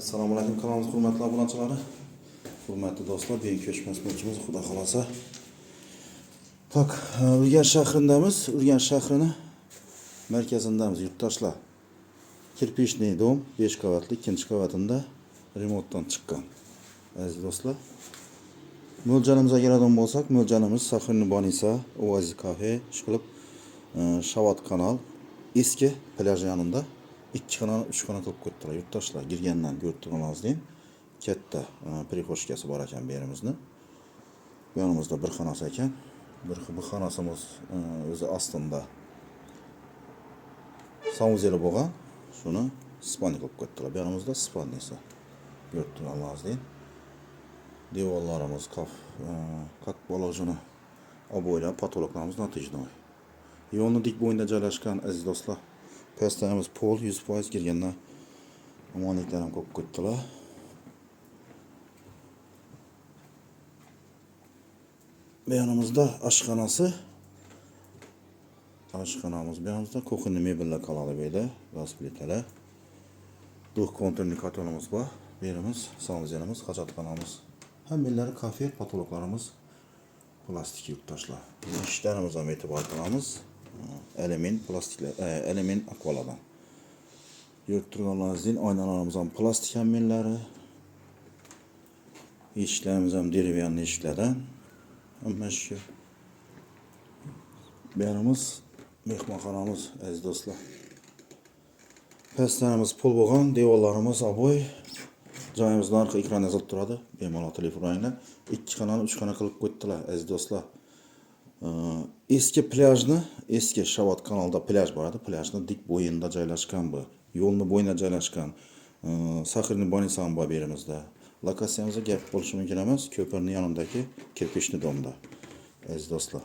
Assalomu alaykum kanalimiz hurmatli obunachilari. Hurmatli do'stlar, bugun ko'chmas bo'lchimiz xudo xolasa. Tak, Urganch shahrindamiz. Urganch shahrini markazindamiz, yurtdoshlar. Kirpishniy dom 5 qavatli, ikkinchi qavatida remontdan chiqqan. Aziz do'stlar, mo'ljalimizga keladigan bo'lsak, mo'ljalimiz Saxirni Bonisa, Oasis Cafe, ishqilib Shavat kanal, eski plyaj yanında 2 xona, 3 xona qilib qo'yibdilar. Yurtdoshlar girgandan ko'rib turganingizdek, katta prixoshkasi bor ekan bu yerimizni. Bu yonimizda bir xonasi ekan. Bu xonasimiz o'zi aslında sanuzel bo'lgan. Shuni spalni qilib qo'yibdilar. Bu yonimizda spalnisi. Ko'rib turganingizdek. Devorlarimiz как положено. Oboylar, patologlarimiz natijnoy. Yo'lni dik bo'yinda joylashgan aziz do'stlar. Pastamiz pol 100% girgandan omonliklar ham qo'yib qo'yibdilar. Bu yonimizda oshxonasi. Oshxonamiz bu yonimizda kuxonli mebellar qoladi bu yerda, gaz plitalar. Duh konturli katonimiz bor. Bu yerimiz sanuzelimiz, hojatxonamiz. Hammallari kafe, patologlarimiz plastik yurtdoshlar. Ishlarimiz ham e'tibor qilamiz. Element plastiklar, element akvaladan. Ko'rib turganingizdek, oynalarimiz ham plastik hammallari. Eshiklarimiz ham derivan eshiklardan. Hamma shu. Bu yerimiz mehmonxonamiz aziz do'stlar. Pastlarimiz pul bo'lgan, devorlarimiz oboy. Joyimizda orqa ekran yozilib turadi. Bemalol telefon ranglar 2 xonani 3 xona qilib qo'yibdilar aziz do'stlar. Eski plyajni, eski Shavat kanalda plyaj bor edi. Plyajni dik bo'yinda joylashgan bu. Yo'lni bo'yinda joylashgan. Saxirni Bonisa ham bor bu yerimizda. Lokatsiyamizga gap bo'lishi mumkin emas. Ko'pirning yonidagi kirpishni domda. Aziz do'stlar.